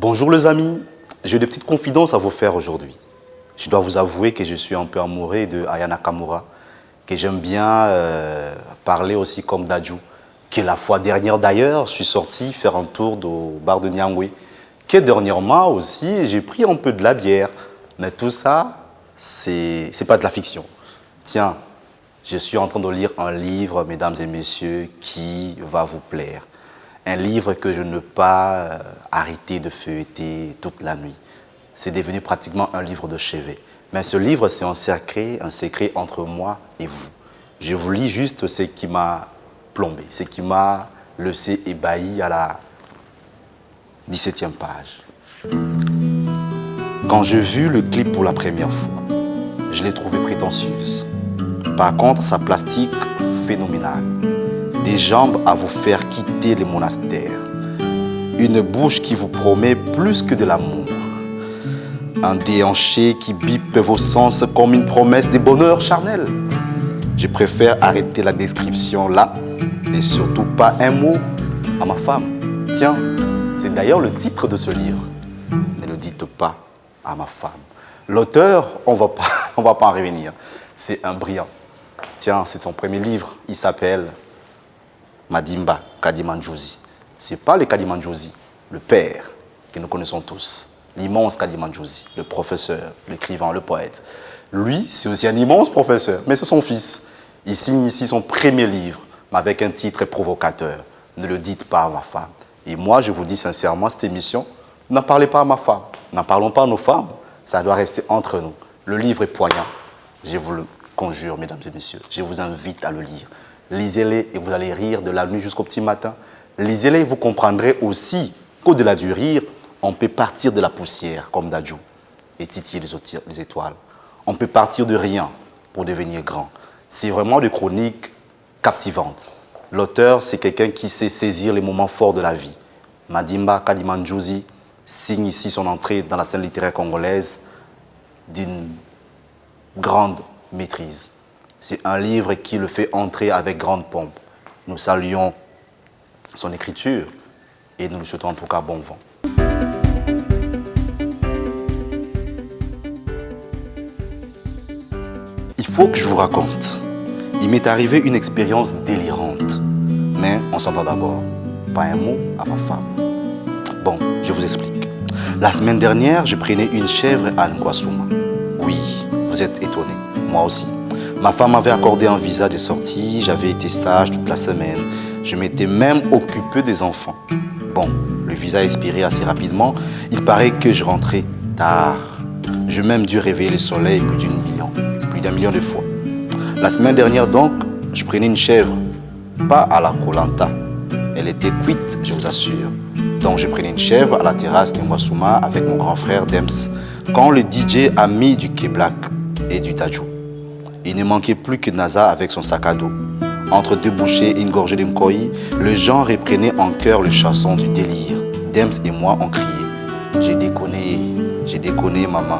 Bonjour les amis, j'ai des petites confidences à vous faire aujourd'hui. Je dois vous avouer que je suis un peu amoureux de Aya Nakamura, que j'aime bien parler aussi comme Dadju, que la fois dernière d'ailleurs, je suis sorti faire un tour au bar de Nyangwe, que dernièrement aussi, j'ai pris un peu de la bière. Mais tout ça, c'est pas de la fiction. Tiens, je suis en train de lire un livre, mesdames et messieurs, qui va vous plaire. Un livre que je ne peux pas arrêter de feuilleter toute la nuit. C'est devenu pratiquement un livre de chevet. Mais ce livre, c'est un secret entre moi et vous. Je vous lis juste ce qui m'a plombé, ce qui m'a laissé ébahi à la 17e page. Quand j'ai vu le clip pour la première fois, je l'ai trouvé prétentieuse. Par contre, sa plastique phénoménale. Des jambes à vous faire quitter les monastères. Une bouche qui vous promet plus que de l'amour. Un déhanché qui bipe vos sens comme une promesse de bonheur charnel. Je préfère arrêter la description là et surtout pas un mot à ma femme. Tiens, c'est d'ailleurs le titre de ce livre. Ne le dites pas à ma femme. L'auteur, on va pas en revenir. C'est un brillant. Tiens, c'est son premier livre. Il s'appelle Madimba Kadimanjouzi. Ce n'est pas le Kadimanjouzi, le père que nous connaissons tous. L'immense Kadimanjouzi, le professeur, l'écrivain, le poète. Lui, c'est aussi un immense professeur, mais c'est son fils. Il signe ici son premier livre, mais avec un titre provocateur. Ne le dites pas à ma femme. Et moi, je vous dis sincèrement, cette émission, n'en parlez pas à ma femme. N'en parlons pas à nos femmes. Ça doit rester entre nous. Le livre est poignant. Je vous le conjure, mesdames et messieurs. Je vous invite à le lire. Lisez-les et vous allez rire de la nuit jusqu'au petit matin. Lisez-les et vous comprendrez aussi qu'au-delà du rire, on peut partir de la poussière, comme Dadju, et titiller les étoiles. On peut partir de rien pour devenir grand. C'est vraiment des chroniques captivantes. L'auteur, c'est quelqu'un qui sait saisir les moments forts de la vie. Madimba Kadimanjouzi signe ici son entrée dans la scène littéraire congolaise d'une grande maîtrise. C'est un livre qui le fait entrer avec grande pompe. Nous saluons son écriture et nous lui souhaitons en tout cas bon vent. Il faut que je vous raconte. Il m'est arrivé une expérience délirante. Mais on s'entend d'abord. Pas un mot à ma femme. Bon, je vous explique. La semaine dernière, je prenais une chèvre à Ngwasuma. Oui, vous êtes étonnés. Moi aussi. Ma femme m'avait accordé un visa de sortie, j'avais été sage toute la semaine. Je m'étais même occupé des enfants. Bon, le visa a expiré assez rapidement. Il paraît que je rentrais tard. J'ai même dû réveiller le soleil plus d'un million de fois. La semaine dernière donc, je prenais une chèvre. Pas à la Kolanta. Elle était cuite, je vous assure. Donc je prenais une chèvre à la terrasse de Mwasuma avec mon grand frère Dems. Quand le DJ a mis du Keblak et du Dadju. Il ne manquait plus que Naza avec son sac à dos. Entre deux bouchées et une gorgée de Mkoyi, le genre reprenait en chœur le chanson du délire. Dems et moi on criait. J'ai déconné maman.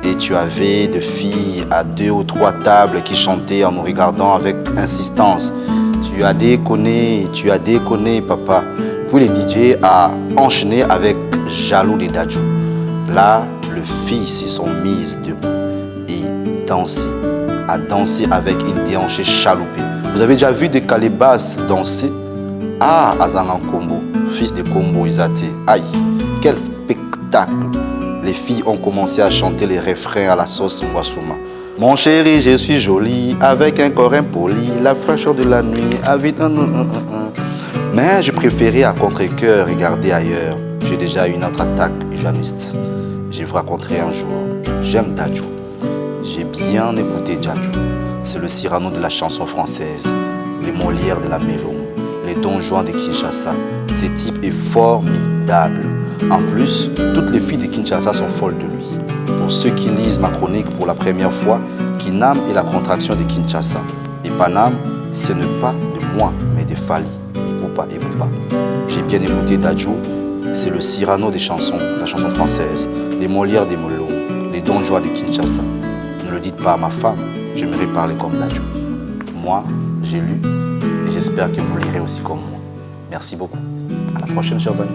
Et tu avais des filles à 2 ou 3 tables qui chantaient en nous regardant avec insistance. Tu as déconné papa. Puis le DJ a enchaîné avec Jaloux des Dadju. Là, les filles se sont mises debout et à danser avec une déhanchée chaloupée. Vous avez déjà vu des calébasses danser? Ah, Azangan Kombo, fils de Kombo Izate. Aïe, quel spectacle! Les filles ont commencé à chanter les refrains à la sauce Mwasuma. Mon chéri, je suis jolie, avec un corps impoli, la fraîcheur de la nuit, avec un. Mais je préférais à contre-cœur regarder ailleurs. J'ai déjà eu une autre attaque janiste. Je vous raconterai un jour. J'aime Dadju. J'ai bien écouté Dadju. C'est le Cyrano de la chanson française, les Molières de la mélo, les Don Juan de Kinshasa. Ce type est formidable. En plus, toutes les filles de Kinshasa sont folles de lui. Pour ceux qui lisent ma chronique pour la première fois, Kinam est la contraction de Kinshasa. Et Panam, ce n'est pas de moi, mais de Fali, Ipupa et Bouba. J'ai bien écouté Dadju. C'est le Cyrano des chansons, la chanson française, les Molières des Molo, les Don Juan de Kinshasa. Ne le dites pas à ma femme, j'aimerais parler comme Dadju. Moi, j'ai lu et j'espère que vous lirez aussi comme moi. Merci beaucoup. À la prochaine, chers amis.